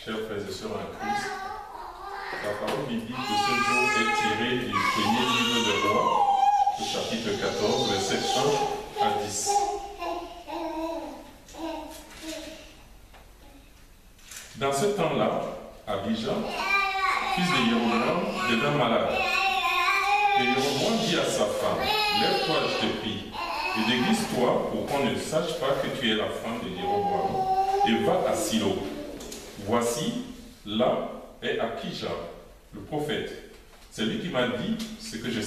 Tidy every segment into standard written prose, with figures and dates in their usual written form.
Chers frères et sœurs en Christ, la parole biblique de ce jour est tirée du premier livre de Rois, au chapitre 14, versets 1 à 10. Dans ce temps-là, Abijah, fils de Jéroboam, devint malade. Et Jéroboam dit à sa femme, « Lève-toi, je te prie, et déguise-toi pour qu'on ne sache pas que tu es la femme de Jéroboam, et va à Silo. Voici, là est Akija, le prophète. C'est lui qui m'a dit que je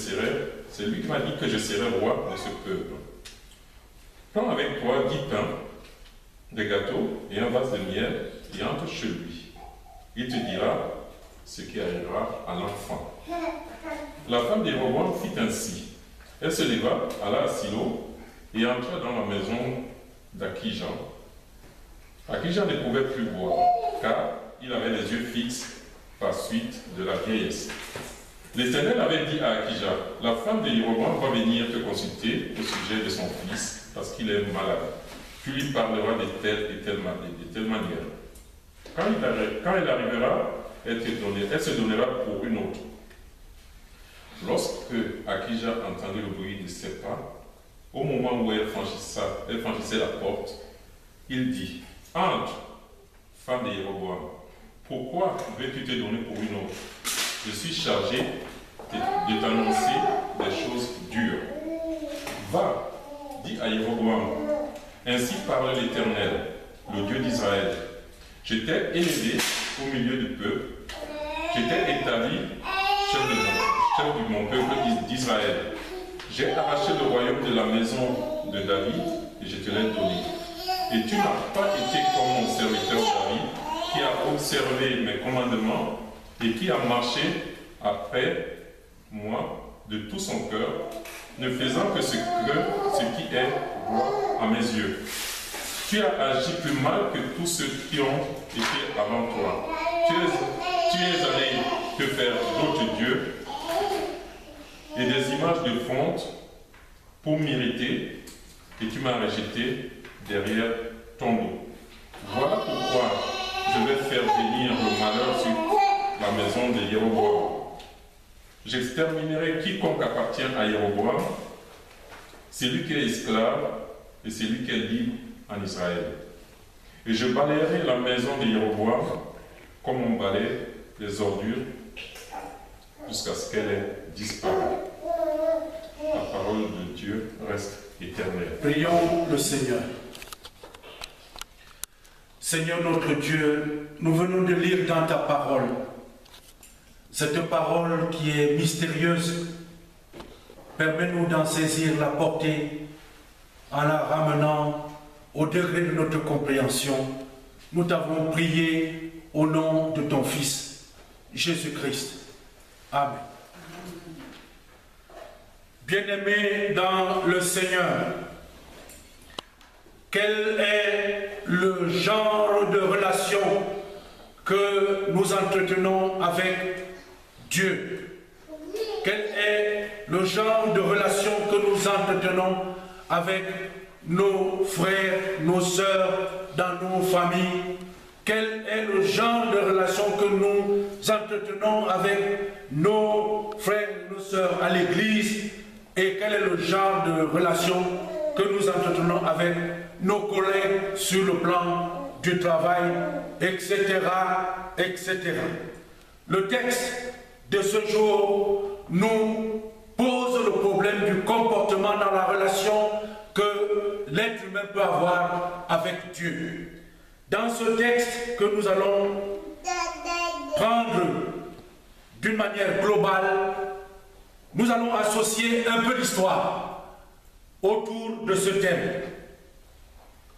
serai roi de ce peuple. Prends avec toi 10 pains, des gâteaux et un vase de miel, et entre chez lui. Il te dira ce qui arrivera à l'enfant. » La femme de Jéroboam fit ainsi. Elle se leva, alla à Silo, et entra dans la maison d'Akija. Akija ne pouvait plus voir, car il avait les yeux fixes par suite de la vieillesse. L'Éternel avait dit à Akija, « La femme de Jéroboam va venir te consulter au sujet de son fils, parce qu'il est malade. Tu lui parleras de telle et telle manière. Quand elle arrivera, elle se donnera pour une autre. » Lorsque Akija entendit le bruit de ses pas, au moment où elle franchissait la porte, il dit, « Entre, femme de Jéroboam, pourquoi veux-tu te donner pour une autre? Je suis chargé de t'annoncer des choses dures. Va, dis à Jéroboam, ainsi parle l'Éternel, le Dieu d'Israël. Je t'ai élevé au milieu du peuple, je t'ai établi chef de mon peuple d'Israël. J'ai arraché le royaume de la maison de David et je te l'ai donné. Et tu n'as pas été comme mon serviteur David, qui a observé mes commandements et qui a marché après moi de tout son cœur, ne faisant que ce qui est droit à mes yeux. Tu as agi plus mal que tous ceux qui ont été avant toi. Tu es allé te faire d'autres dieux et des images de fonte pour m'irriter, et tu m'as rejeté derrière ton dos. Voilà pourquoi je vais faire venir le malheur sur la maison de Jéroboam. J'exterminerai quiconque appartient à Jéroboam, celui qui est esclave et celui qui est libre en Israël. Et je balayerai la maison de Jéroboam comme on balaye les ordures jusqu'à ce qu'elle ait disparu. La parole de Dieu reste éternelle. Prions le Seigneur. Seigneur notre Dieu, nous venons de lire dans ta parole, cette parole qui est mystérieuse. Permets-nous d'en saisir la portée en la ramenant au degré de notre compréhension. Nous t'avons prié au nom de ton Fils, Jésus-Christ. Amen. Bien-aimés dans le Seigneur, quel est le genre de relation que nous entretenons avec Dieu? Quel est le genre de relation que nous entretenons avec nos frères, nos sœurs, dans nos familles? Quel est le genre de relation que nous entretenons avec nos frères et nos sœurs à l'église? Et quel est le genre de relation que nous entretenons avec nos collègues sur le plan du travail, etc., etc. Le texte de ce jour nous pose le problème du comportement dans la relation que l'être humain peut avoir avec Dieu. Dans ce texte que nous allons prendre d'une manière globale, nous allons associer un peu l'histoire autour de ce thème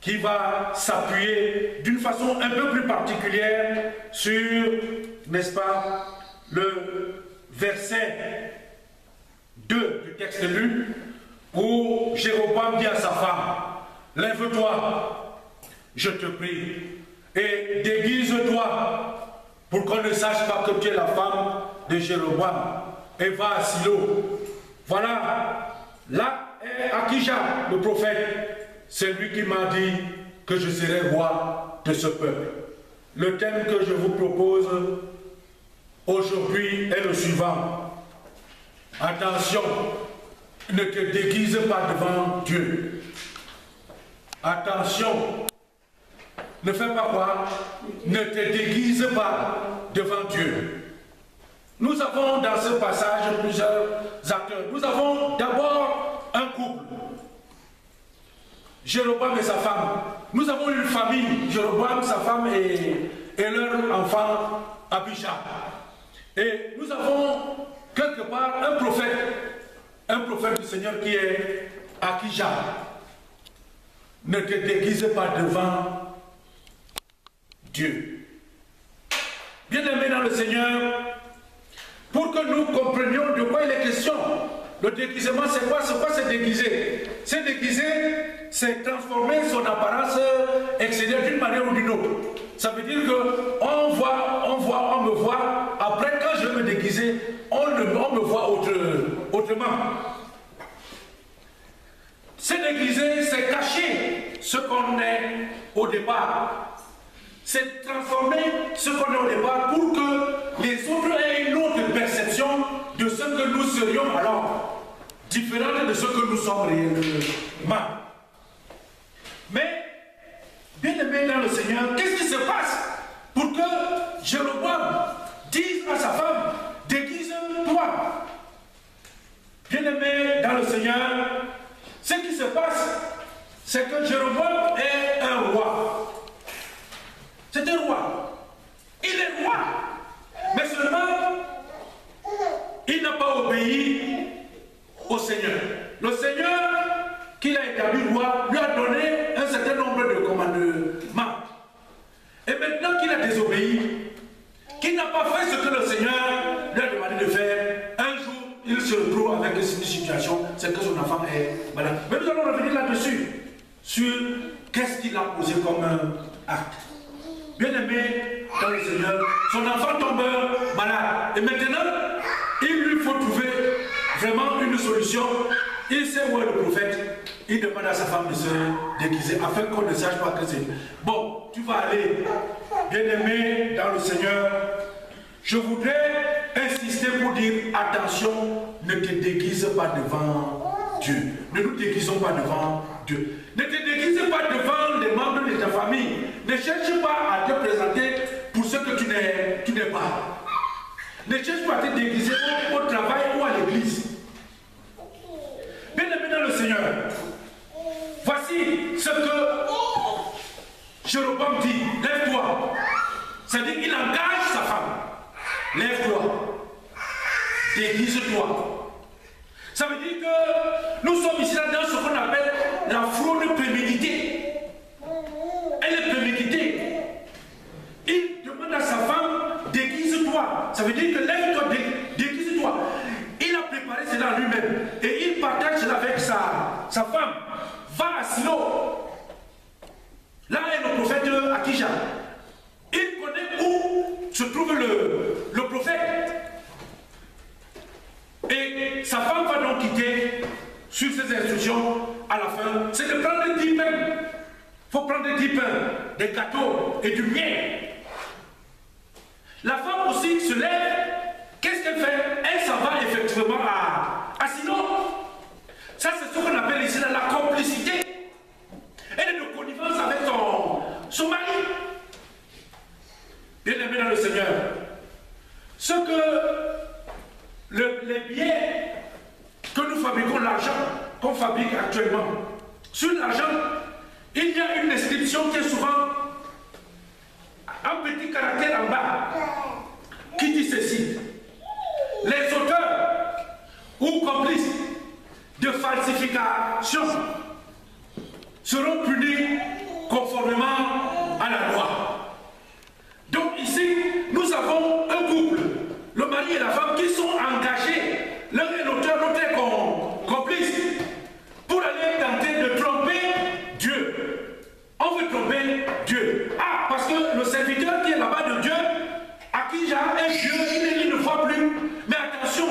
qui va s'appuyer d'une façon un peu plus particulière sur, n'est-ce pas, le verset 2 du texte lu, où Jéroboam dit à sa femme, « Lève-toi, je te prie, et déguise-toi pour qu'on ne sache pas que tu es la femme de Jéroboam, et va à Silo. » Voilà, là est Akija, le prophète. C'est lui qui m'a dit que je serai roi de ce peuple. Le thème que je vous propose aujourd'hui est le suivant. Attention, ne te déguise pas devant Dieu. Attention, ne fais pas quoi? Ne te déguise pas devant Dieu. Nous avons dans ce passage plusieurs acteurs. Nous avons d'abord un couple, Jéroboam et sa femme. Nous avons une famille, Jéroboam, sa femme et leur enfant Abijah. Et nous avons quelque part un prophète du Seigneur qui est Akijah. Ne te déguise pas devant Dieu. Bien-aimés dans le Seigneur, pour que nous comprenions de quoi il est question, le déguisement c'est quoi? C'est quoi se déguiser? Se déguiser, c'est transformer son apparence extérieure d'une manière ou d'une autre. Ça veut dire que on me voit, après quand je vais me déguiser, on me voit autrement. Se déguiser, c'est cacher ce qu'on est au départ. C'est transformer ce qu'on est au départ pour que les autres aient une autre perception de ce que nous serions alors, différente de ce que nous sommes réellement. Mais, bien aimé dans le Seigneur, qu'est-ce qui se passe pour que Jéroboam dise à sa femme, déguise-toi? Bien aimé dans le Seigneur, ce qui se passe, c'est que Jéroboam est un roi. C'est un roi. Il est roi. Mais seulement, il n'a pas obéi au Seigneur. Le Seigneur, qu'il a établi roi, lui a donné un certain nombre de commandements. Et maintenant qu'il a désobéi, qu'il n'a pas fait ce que le Seigneur lui a demandé de faire, un jour, il se retrouve avec une situation, c'est que son enfant est malade. Mais nous allons revenir là-dessus, sur qu'est-ce qu'il a posé comme acte. Bien-aimé dans le Seigneur, son enfant tombe malade. Et maintenant, il lui faut trouver vraiment une solution. Il sait où est le prophète. Il demande à sa femme de se déguiser afin qu'on ne sache pas que c'est. Bon, tu vas aller. Bien-aimé dans le Seigneur, je voudrais insister pour dire attention, ne te déguise pas devant Dieu. Ne nous déguisons pas devant Dieu. Ne te déguise pas devant les membres de ta famille. Ne cherche pas à te présenter pour ce que tu n'es pas. Ne cherche pas à te déguiser au travail ou à l'église. Bien-aimé dans le Seigneur, voici ce que Jéroboam dit. Lève-toi. C'est-à-dire qu'il engage sa femme. Lève-toi. Déguise-toi. Ça veut dire que nous sommes ici dans ce qu'on appelle la fraude préméditée. Elle est préméditée. Il demande à sa femme, déguise-toi. Ça veut dire que lève-toi, déguise-toi. Il a préparé cela lui-même. Et il partage cela avec sa femme. Va à Silo. Là est le prophète Akijah. Il connaît où se trouve le prophète. Et sa femme va donc quitter sur ses instructions à la fin. C'est de prendre 10 pains. Il faut prendre 10 pains, des gâteaux et du miel. La femme aussi se lève. Qu'est-ce qu'elle fait? Elle s'en va effectivement à Silo. Ça, c'est ce qu'on appelle ici la complicité. Elle est de connivence avec son mari. Bien-aimé dans le Seigneur, ce que les biens que nous fabriquons, l'argent qu'on fabrique actuellement, sur l'argent, il y a une inscription qui est souvent un petit caractère en bas qui dit ceci: les auteurs ou complices de falsification seront punis conformément à la loi. Donc ici, nous avons un couple, le mari et la femme, qui sont engagés, l'un est l'auteur, l'autre est complice, pour aller tenter de tromper Dieu. On veut tromper Dieu. Ah, parce que le serviteur qui est là-bas de Dieu, Akijah est Dieu, il ne voit plus. Mais attention,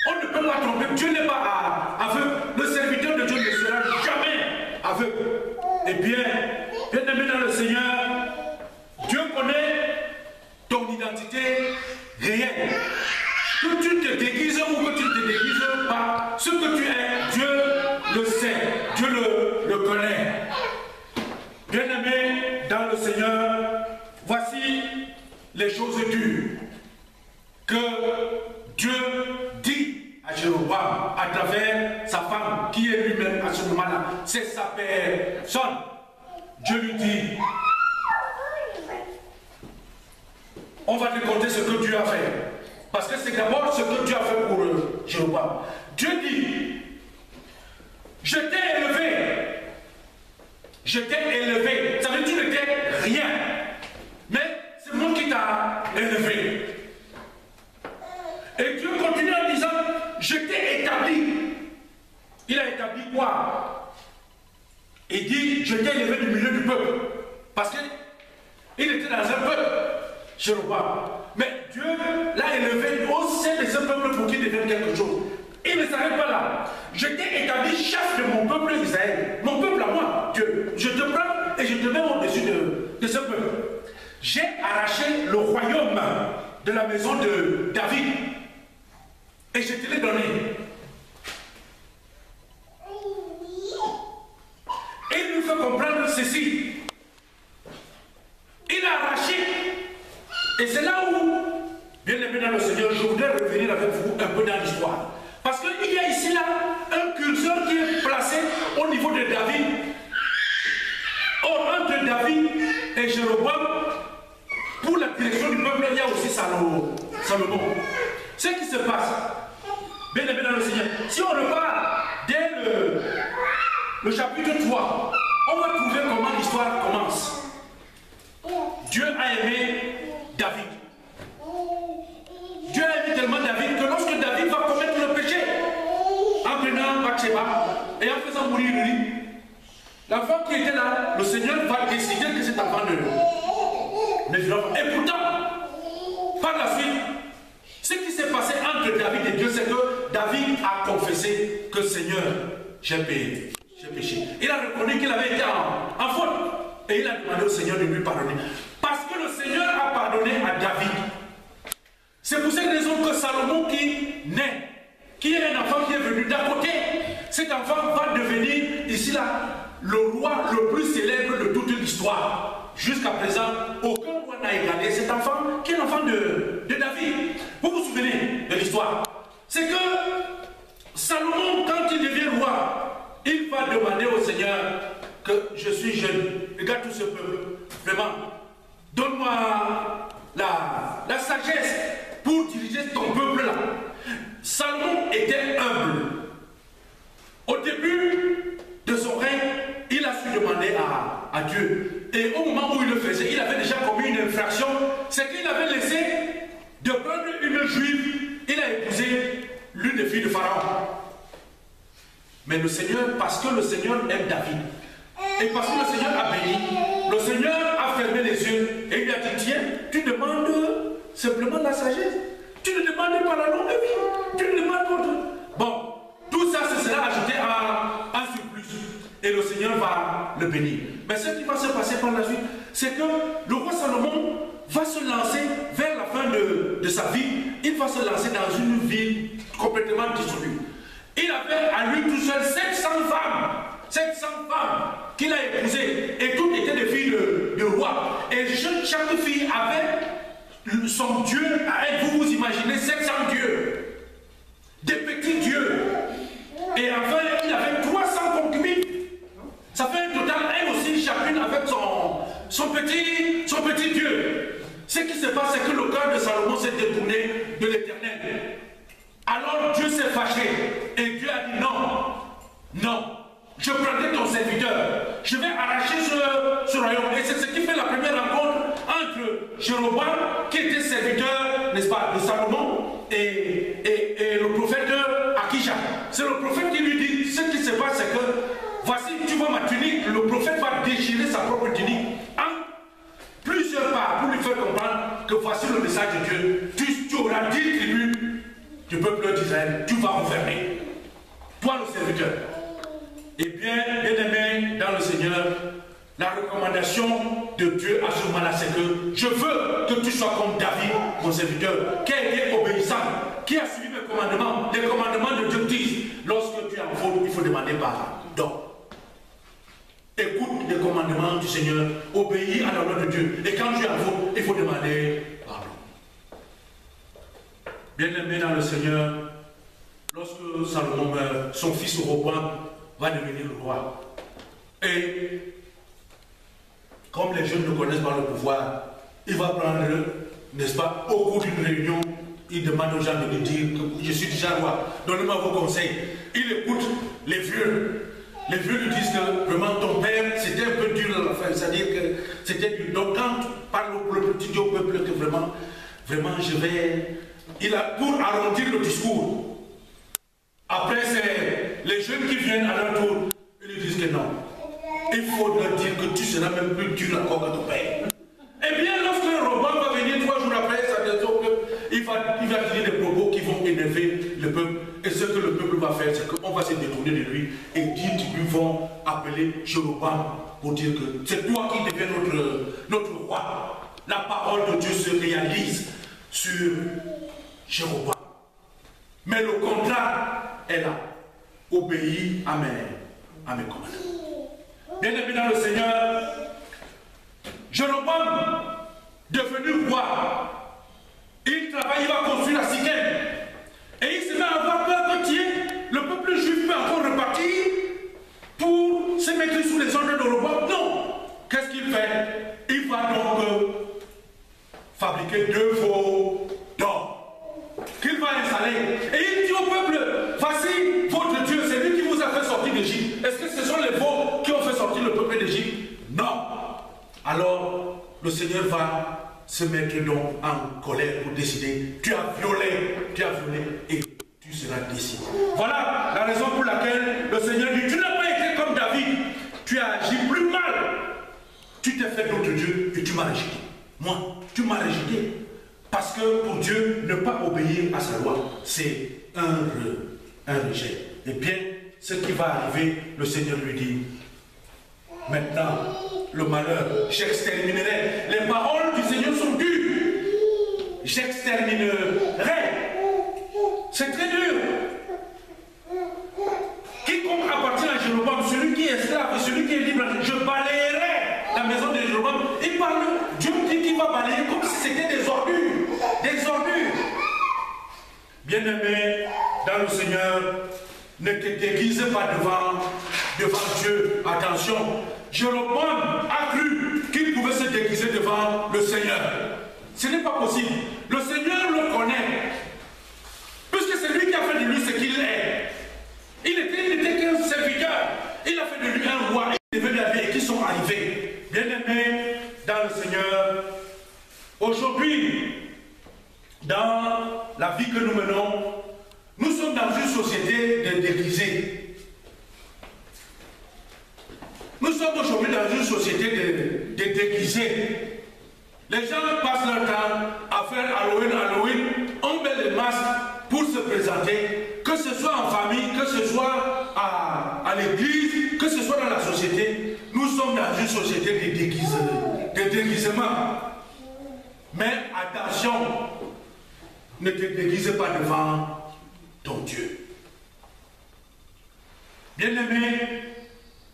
on ne peut pas tromper. Dieu n'est pas aveugle. Le serviteur de Dieu ne sera jamais aveugle. Eh bien, bien-aimé dans le Seigneur, Dieu connaît le sait, Dieu le connaît. Bien-aimé dans le Seigneur, voici les choses dures que Dieu dit à Jéroboam à travers sa femme, qui est lui-même à ce moment-là, c'est sa personne. Dieu lui dit, on va te conter ce que Dieu a fait. Parce que c'est d'abord ce que Dieu a fait pour Jéroboam. Dieu dit, je t'ai élevé. Je t'ai élevé. Ça veut dire que tu n'étais rien. Mais c'est moi qui t'a élevé. Et Dieu continue en disant, je t'ai établi. Il a établi quoi? Il dit, je t'ai élevé du milieu du peuple. Parce qu'il était dans un peuple, Jéroboam. Mais Dieu l'a élevé au sein de ce peuple pour qu'il devienne quelque chose. Il ne s'arrête pas là. Je t'ai établi chef de mon peuple Israël. Mon peuple à moi, Dieu. Je te prends et je te mets au-dessus de ce peuple. J'ai arraché le royaume de la maison de David. Et je te l'ai donné. Et il nous fait comprendre ceci. Il a arraché. Et c'est là où, bien aimé dans le Seigneur, je voudrais revenir avec vous un peu dans l'histoire. Parce qu'il y a ici là un curseur qui est placé au niveau de David. Or, entre David et Jéroboam, pour la direction du peuple, il y a aussi Salomon. Ce qui se passe, bien aimé dans le Seigneur, si on repart dès le chapitre 3, on va trouver comment l'histoire commence. Dieu a aimé David. Dieu a aimé tellement David que lorsque David va commettre le péché, en prenant Bathsheba et en faisant mourir lui, l'enfant qui était là, le Seigneur va décider que cet enfant ne vivra pas. Et pourtant, par la suite, ce qui s'est passé entre David et Dieu, c'est que David a confessé que Seigneur, j'ai péché. Il a reconnu qu'il avait été en faute. Et il a demandé au Seigneur de lui pardonner. Parce que le Seigneur a pardonné à David. C'est pour cette raison que Salomon qui naît, qui est un enfant qui est venu d'à côté, cet enfant va devenir ici là le roi le plus célèbre de toute l'histoire. Jusqu'à présent, aucun roi n'a égalé cet enfant qui est l'enfant de David. Vous vous souvenez de l'histoire? C'est que Salomon, quand il devient roi, il va demander au Seigneur que je suis jeune, regarde tout ce peuple, vraiment, donne-moi la sagesse pour diriger ton peuple là. Salomon était humble. Au début de son règne, il a su demander à Dieu. Et au moment où il le faisait, il avait déjà commis une infraction, c'est qu'il avait laissé de prendre une juive, il a épousé l'une des filles de Pharaon. Mais le Seigneur, parce que le Seigneur aime David, et parce que le Seigneur a béni, le Seigneur a fermé les yeux et il lui a dit, tiens, tu demandes simplement la sagesse. Tu ne demandes pas la longue vie. Tu ne demandes pas tout. Bon, tout ça, ce sera ajouté en surplus. Et le Seigneur va le bénir. Mais ce qui va se passer par la suite, c'est que le roi Salomon va se lancer vers la fin de sa vie. Il va se lancer dans une vie complètement dissolue. Il avait à lui tout seul 700 femmes. 700 femmes qu'il a épousées, et toutes étaient des filles de roi. Et chaque fille avait son dieu à elle. Vous vous imaginez 700 dieux, des petits dieux. Et enfin, il avait 300 concubines. Ça fait un total, elle aussi, chacune avec son petit dieu. Ce qui se passe, c'est que le cœur de Salomon s'est détourné de l'Éternel. Alors Dieu s'est fâché, et Dieu a dit non, non. Je prendrai ton serviteur, je vais arracher ce royaume. Et c'est ce qui fait la première rencontre entre Jéroboam, qui était serviteur, n'est-ce pas, de Salomon, et le prophète Akija. C'est le prophète qui lui dit, ce qui se passe, c'est que, voici, tu vois ma tunique, le prophète va déchirer sa propre tunique en plusieurs parts pour lui faire comprendre que voici le message de Dieu. Tu auras 10 tribus du peuple d'Israël, tu vas gouverner. Toi le serviteur. Eh bien, bien-aimé dans le Seigneur, la recommandation de Dieu à ce moment-là, c'est que je veux que tu sois comme David, mon serviteur, qui a été obéissant, qui a suivi mes commandements. Les commandements de Dieu disent, lorsque tu es en faute, il faut faut demander pardon. Écoute les commandements du Seigneur, obéis à la loi de Dieu. Et quand tu as faute, il faut demander pardon. Bien-aimé dans le Seigneur, lorsque Salomon meurt, son fils Roboam va devenir le roi. Et comme les jeunes ne connaissent pas le pouvoir, il va prendre, n'est-ce pas, au cours d'une réunion, il demande aux gens de lui dire que je suis déjà roi, donnez-moi vos conseils. Il écoute les vieux. Les vieux lui disent que vraiment ton père c'était un peu dur à la fin, c'est-à-dire que c'était dur. Donc quand tu parles au petit Dieu au peuple que vraiment je vais. Il a pour arrondir le discours. Après c'est les jeunes qui viennent à leur tour, ils lui disent que non. Il faut leur dire que tu seras même plus dur encore que ton père. Eh bien, lorsque Roboam va venir 3 jours après, il va dire des propos qui vont énerver le peuple. Et ce que le peuple va faire, c'est qu'on va se détourner de lui et dire qu'ils lui vont appeler Jéroboam pour dire que c'est toi qui deviens notre roi. La parole de Dieu se réalise sur Jéroboam. Mais le contrat est là. Obéis à mes commandements. Bien-aimé dans le Seigneur, Jéroboam, devenu roi, il travaille, il va construire la Sikem. Et il se met à avoir peur que le peuple juif peut encore repartir pour se mettre sous les ordres de Roboam. Non. Qu'est-ce qu'il fait? Il va donc fabriquer 2 veaux d'or qu'il va installer. Et il dit au peuple, voici votre Dieu, c'est lui qui vous a fait sortir d'Égypte. Est-ce que ce sont les veaux qui ont fait sortir le peuple d'Égypte? Non. Alors, le Seigneur va se mettre donc en colère pour décider, tu as violé et tu seras décidé. Voilà la raison pour laquelle le Seigneur dit, tu n'as pas été comme David, tu as agi plus mal, tu t'es fait d'autres dieux et tu m'as rejeté. Moi, tu m'as rejeté. Parce que pour Dieu, ne pas obéir à sa loi, c'est un rejet. Et bien, ce qui va arriver, le Seigneur lui dit, maintenant, le malheur, j'exterminerai. Les paroles du Seigneur sont dures. J'exterminerai. C'est très dur. Quiconque appartient à Jéroboam, celui qui est esclave et celui qui est libre, je balayerai la maison de Jéroboam. Il parle, Dieu dit qu'il va balayer comme si c'était des ordures. Des ordures. Bien-aimé dans le Seigneur, ne te déguise pas devant Dieu. Attention. Jéroboam a cru qu'il pouvait se déguiser devant le Seigneur. Ce n'est pas possible. Le Seigneur le connaît. Puisque c'est lui qui a fait de lui ce qu'il est. Il n'était qu'un serviteur. Il a fait de lui un roi. Il est venu à lui et qui sont arrivés. Bien-aimés dans le Seigneur, aujourd'hui, dans la vie que nous menons, nous sommes dans une société de déguisés. Nous sommes aujourd'hui dans une société de déguisés. Les gens passent leur temps à faire Halloween, on met les masques pour se présenter, que ce soit en famille, que ce soit à l'église, que ce soit dans la société. Nous sommes dans une société de déguisement. Mais attention, ne te déguise pas devant ton Dieu. Bien-aimé,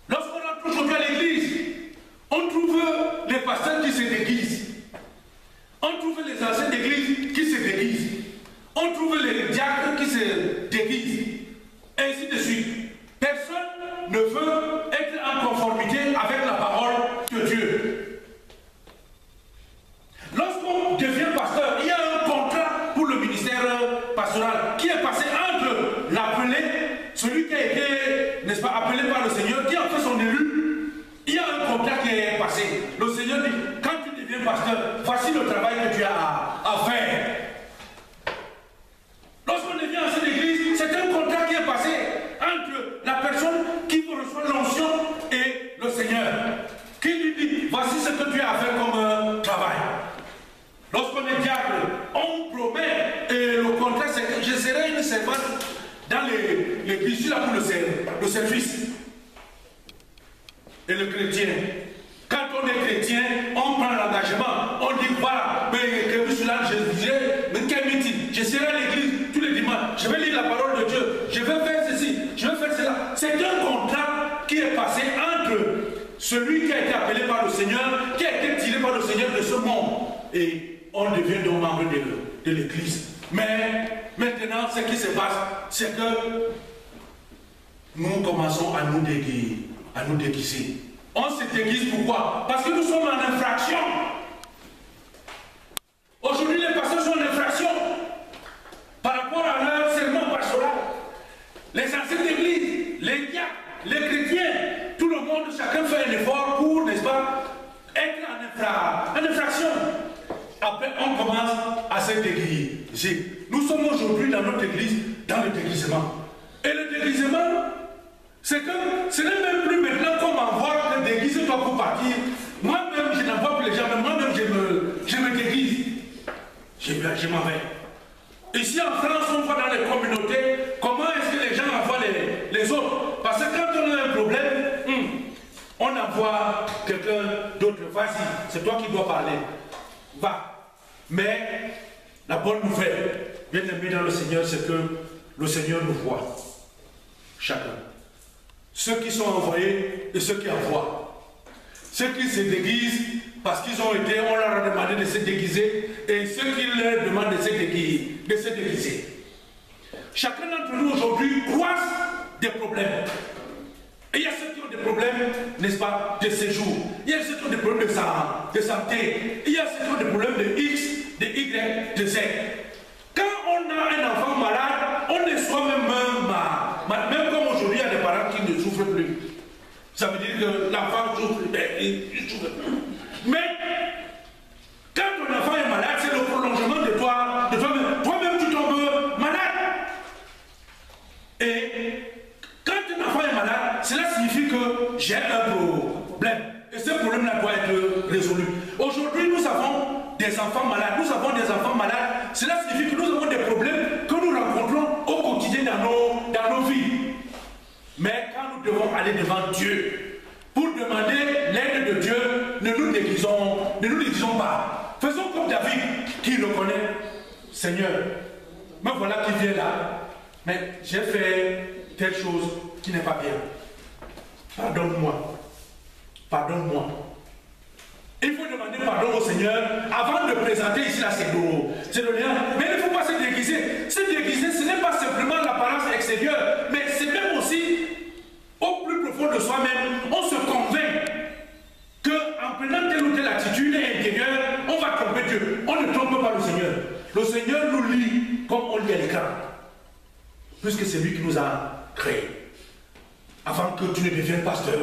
lorsqu'on rentre aujourd'hui à l'église, on trouve les pasteurs qui se déguisent. On trouve les anciens d'église qui se déguisent. On trouve les diacres qui se déguisent. Et ainsi de suite. Personne ne veut être en conformité avec la parole de Dieu. Lorsqu'on devient pasteur, il y a un contrat pour le ministère pastoral qui est passé entre l'appelé, celui qui a été, n'est-ce pas, appelé par le Seigneur, qui a fait son élu. Il y a un contrat qui est passé. Le Seigneur dit, quand tu deviens pasteur, voici le travail que tu as à faire. Lorsqu'on devient ancien d'église, c'est un contrat qui est passé entre la personne qui reçoit l'onction et le Seigneur, qui lui dit, voici ce que tu as à faire comme travail. Lorsqu'on est diable, on promet, et le contrat c'est que je serai une servante dans l'église, je suis là pour le service. Et le chrétien, quand on est chrétien, on prend l'engagement, on dit voilà, mais que je suis là, je dirais, mais quel meeting, je serai à l'église tous les dimanches, je vais lire la parole de Dieu, je vais faire ceci, je vais faire cela. C'est celui qui a été appelé par le Seigneur, qui a été tiré par le Seigneur de ce monde. Et on devient donc membre de l'Église. Mais maintenant, ce qui se passe, c'est que nous commençons à nous déguiser. On se déguise pourquoi? Parce que nous sommes en infraction. Aujourd'hui, les pasteurs sont en infraction par rapport à leur serment pastoral. Les anciens d'église, les diacres, les chrétiens, tout le monde, chacun fait un effort pour, n'est-ce pas, être en infraction. Après, on commence à se déguiser. Nous sommes aujourd'hui dans notre église, dans le déguisement. Et le déguisement, c'est que ce n'est même plus maintenant qu'on m'envoie que déguise-toi pour partir. Moi-même, je n'envoie plus les gens, mais moi-même, je me déguise. Je m'en vais. Ici en France, on voit dans les communautés comment est-ce que les gens envoient les autres. Parce que quand on a un problème, on envoie quelqu'un d'autre. Vas-y, c'est toi qui dois parler. Va. Mais la bonne nouvelle, bien aimé dans le Seigneur, c'est que le Seigneur nous voit. Chacun. Ceux qui sont envoyés et ceux qui envoient. Ceux qui se déguisent parce qu'ils ont été, on leur a demandé de se déguiser, et ceux qui leur demandent de se déguiser. Chacun d'entre nous aujourd'hui croise des problèmes. Et il y a ceux qui ont des problèmes, n'est-ce pas, de séjour. Il y a ceux qui ont des problèmes de santé. Il y a ceux qui ont des problèmes de X, de Y, de Z. Quand on a un enfant malade, on est soi-même malade. Même comme aujourd'hui, il y a des parents qui ne souffrent plus. Ça veut dire que l'enfant souffre, il souffre plus. Mais quand ton enfant est malade, c'est le prolongement de toi, de toi-même. Toi-même, tu tombes malade. Et quand un enfant est malade, cela signifie que j'ai un problème. Et ce problème-là doit être résolu. Aujourd'hui, nous avons des enfants malades. Nous avons des enfants malades. Cela signifie que nous avons des problèmes que nous rencontrons au quotidien dans nos vies. Mais quand nous devons aller devant Dieu pour demander l'aide de Dieu, ne nous déguisons pas. Faisons comme David qui le connaît. Seigneur, me voilà qui vient là, mais j'ai fait telle chose qui n'est pas bien. Pardonne-moi. Pardonne-moi. Il faut demander pardon au Seigneur avant de présenter ici la cédule. C'est le lien. Mais il ne faut pas se déguiser. Se déguiser, ce n'est pas simplement l'apparence extérieure, mais c'est même aussi au plus profond de soi-même. On se convainc qu'en prenant telle ou telle attitude intérieure, on va tromper Dieu. On ne trompe pas le Seigneur. Le Seigneur nous lit comme on lit à l'écran. Puisque c'est lui qui nous a créés. Avant que tu ne deviennes pasteur,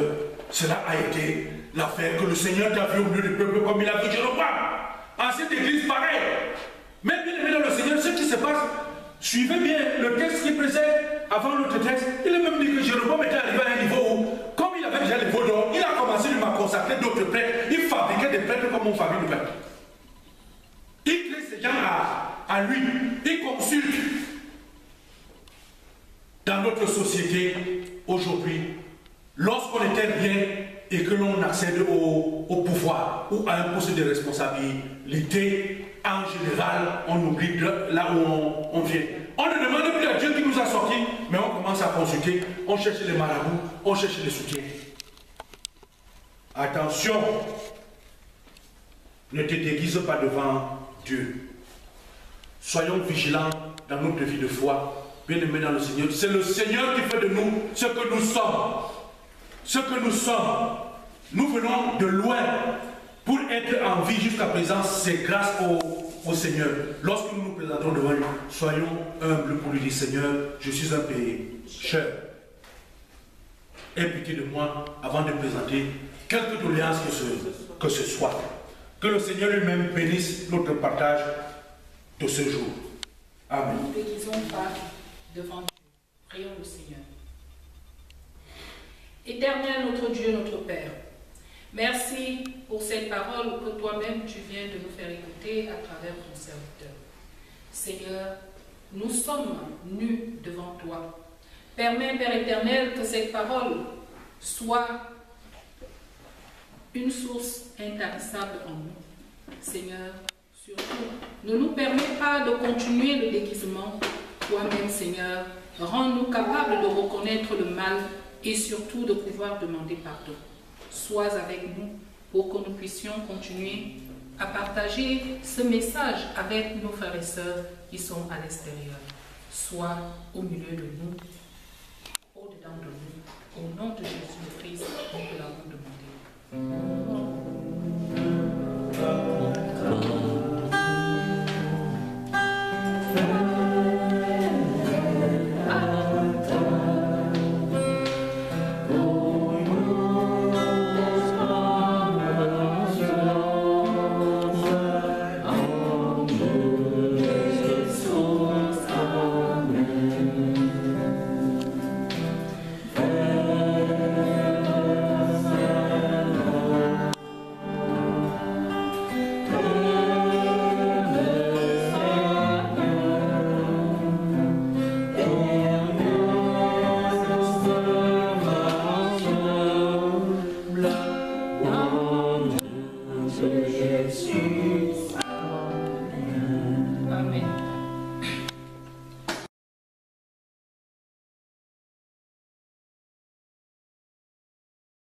cela a été l'affaire que le Seigneur t'a vu au milieu du peuple comme il a vu Jéroboam. En cette église, pareil. Même bien aimé dans le Seigneur, ce qui se passe, suivez bien le texte qui précède avant notre texte. Il a même dit que Jéroboam était arrivé à un niveau où, comme il avait déjà les veaux d'or, il a commencé à consacrer d'autres prêtres. Il fabriquait des prêtres comme on fabrique des prêtres. Il crée ces gens à lui. Il consulte. Dans notre société, aujourd'hui, lorsqu'on était bien et que l'on accède au pouvoir ou à un poste de responsabilité, en général, on oublie là où on vient. On ne demande plus à Dieu qui nous a sortis, mais on commence à consulter, on cherche les marabouts, on cherche les soutiens. Attention, ne te déguise pas devant Dieu. Soyons vigilants dans notre vie de foi. Bien aimé dans le Seigneur, c'est le Seigneur qui fait de nous ce que nous sommes. Ce que nous sommes. Nous venons de loin pour être en vie jusqu'à présent, c'est grâce au Seigneur. Lorsque nous nous présentons devant lui, soyons humbles pour lui dire, Seigneur, je suis un pécheur. Aie pitié de moi avant de présenter quelque doléance que ce soit. Que le Seigneur lui-même bénisse notre partage de ce jour. Amen. Nous ne déguisons pas devant Dieu. Prions le Seigneur. Éternel notre Dieu, notre Père, merci pour cette parole que toi-même tu viens de nous faire écouter à travers ton serviteur. Seigneur, nous sommes nus devant toi. Permets, Père éternel, que cette parole soit une source intarissable en nous. Seigneur, surtout, ne nous permets pas de continuer le déguisement. Toi-même, Seigneur, rends-nous capables de reconnaître le mal et surtout de pouvoir demander pardon. sois avec nous pour que nous puissions continuer à partager ce message avec nos frères et sœurs qui sont à l'extérieur. Sois au milieu de nous, au-dedans de nous, au nom de Jésus.